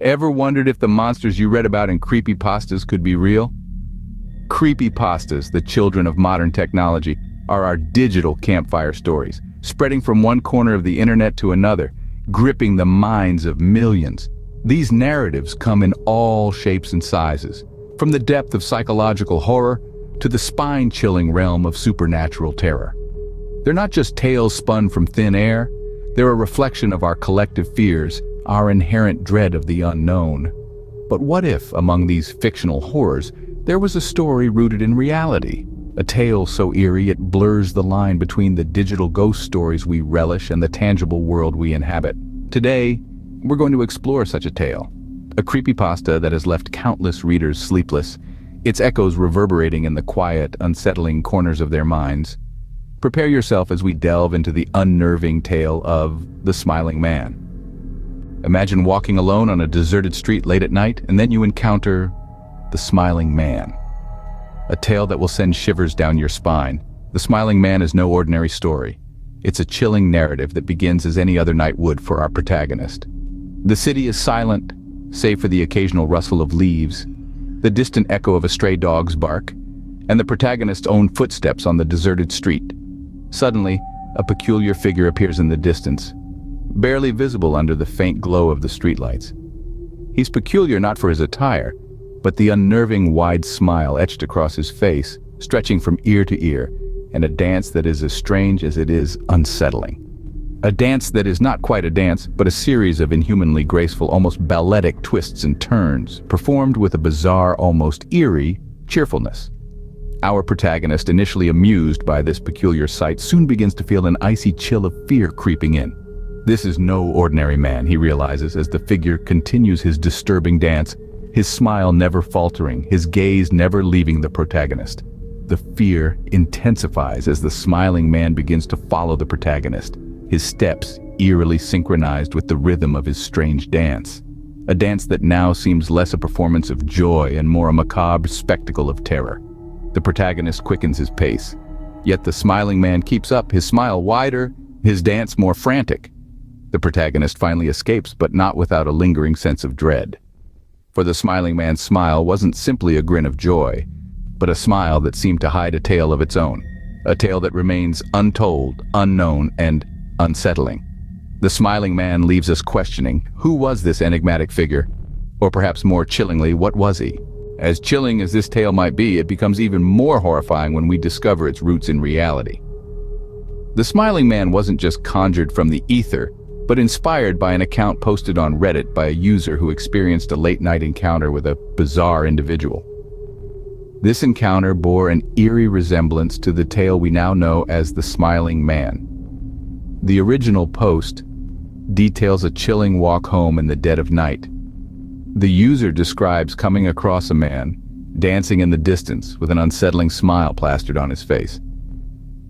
Ever wondered if the monsters you read about in creepypastas could be real? Creepypastas, the children of modern technology, are our digital campfire stories, spreading from one corner of the internet to another, gripping the minds of millions. These narratives come in all shapes and sizes, from the depth of psychological horror to the spine-chilling realm of supernatural terror. They're not just tales spun from thin air, they're a reflection of our collective fears, our inherent dread of the unknown. But what if, among these fictional horrors, there was a story rooted in reality? A tale so eerie it blurs the line between the digital ghost stories we relish and the tangible world we inhabit. Today, we're going to explore such a tale. A creepypasta that has left countless readers sleepless, its echoes reverberating in the quiet, unsettling corners of their minds. Prepare yourself as we delve into the unnerving tale of the Smiling Man. Imagine walking alone on a deserted street late at night, and then you encounter the Smiling Man. A tale that will send shivers down your spine. The Smiling Man is no ordinary story. It's a chilling narrative that begins as any other night would for our protagonist. The city is silent, save for the occasional rustle of leaves, the distant echo of a stray dog's bark, and the protagonist's own footsteps on the deserted street. Suddenly, a peculiar figure appears in the distance, barely visible under the faint glow of the streetlights. He's peculiar not for his attire, but the unnerving wide smile etched across his face, stretching from ear to ear, and a dance that is as strange as it is unsettling. A dance that is not quite a dance, but a series of inhumanly graceful, almost balletic twists and turns, performed with a bizarre, almost eerie cheerfulness. Our protagonist, initially amused by this peculiar sight, soon begins to feel an icy chill of fear creeping in. This is no ordinary man, he realizes as the figure continues his disturbing dance, his smile never faltering, his gaze never leaving the protagonist. The fear intensifies as the Smiling Man begins to follow the protagonist, his steps eerily synchronized with the rhythm of his strange dance. A dance that now seems less a performance of joy and more a macabre spectacle of terror. The protagonist quickens his pace, yet the Smiling Man keeps up, his smile wider, his dance more frantic. The protagonist finally escapes, but not without a lingering sense of dread. For the Smiling Man's smile wasn't simply a grin of joy, but a smile that seemed to hide a tale of its own, a tale that remains untold, unknown, and unsettling. The Smiling Man leaves us questioning, who was this enigmatic figure? Or perhaps more chillingly, what was he? As chilling as this tale might be, it becomes even more horrifying when we discover its roots in reality. The Smiling Man wasn't just conjured from the ether, but inspired by an account posted on Reddit by a user who experienced a late-night encounter with a bizarre individual. This encounter bore an eerie resemblance to the tale we now know as the Smiling Man. The original post details a chilling walk home in the dead of night. The user describes coming across a man dancing in the distance with an unsettling smile plastered on his face.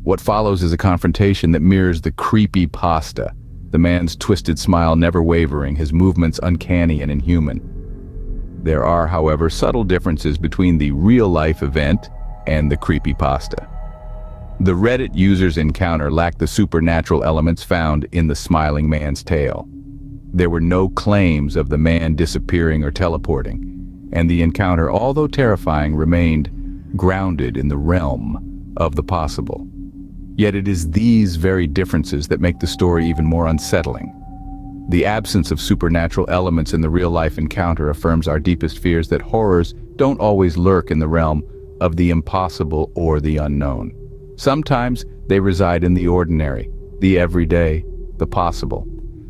What follows is a confrontation that mirrors the creepypasta, the man's twisted smile never wavering, his movements uncanny and inhuman. There are, however, subtle differences between the real-life event and the creepypasta. The Reddit user's encounter lacked the supernatural elements found in the Smiling Man's tale. There were no claims of the man disappearing or teleporting, and the encounter, although terrifying, remained grounded in the realm of the possible. Yet it is these very differences that make the story even more unsettling. The absence of supernatural elements in the real-life encounter affirms our deepest fears that horrors don't always lurk in the realm of the impossible or the unknown. Sometimes they reside in the ordinary, the everyday, the possible.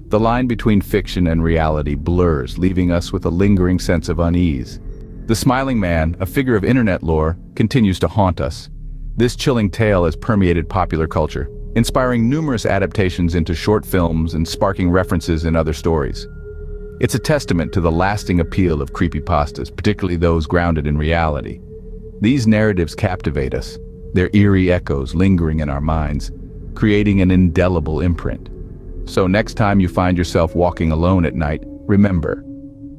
The line between fiction and reality blurs, leaving us with a lingering sense of unease. The Smiling Man, a figure of internet lore, continues to haunt us. This chilling tale has permeated popular culture, inspiring numerous adaptations into short films and sparking references in other stories. It's a testament to the lasting appeal of creepypastas, particularly those grounded in reality. These narratives captivate us, their eerie echoes lingering in our minds, creating an indelible imprint. So next time you find yourself walking alone at night, remember,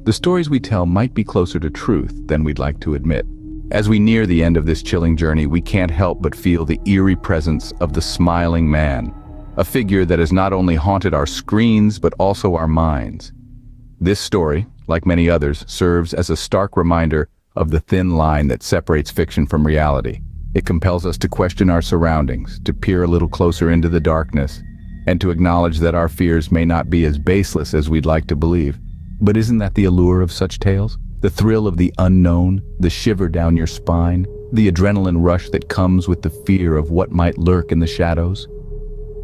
the stories we tell might be closer to truth than we'd like to admit. As we near the end of this chilling journey, we can't help but feel the eerie presence of the Smiling Man, a figure that has not only haunted our screens but also our minds. This story, like many others, serves as a stark reminder of the thin line that separates fiction from reality. It compels us to question our surroundings, to peer a little closer into the darkness, and to acknowledge that our fears may not be as baseless as we'd like to believe. But isn't that the allure of such tales? The thrill of the unknown, the shiver down your spine, the adrenaline rush that comes with the fear of what might lurk in the shadows?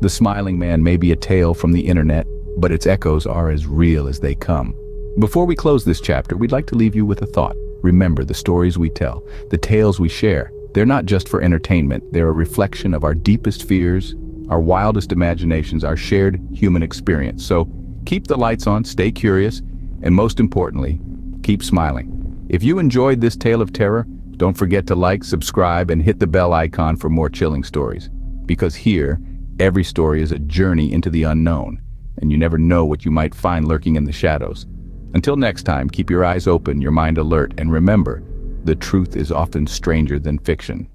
The Smiling Man may be a tale from the internet, but its echoes are as real as they come. Before we close this chapter, we'd like to leave you with a thought. Remember, the stories we tell, the tales we share, they're not just for entertainment. They're a reflection of our deepest fears, our wildest imaginations, our shared human experience. So keep the lights on, stay curious, and most importantly, keep smiling. If you enjoyed this tale of terror, don't forget to like, subscribe, and hit the bell icon for more chilling stories. Because here, every story is a journey into the unknown, and you never know what you might find lurking in the shadows. Until next time, keep your eyes open, your mind alert, and remember, the truth is often stranger than fiction.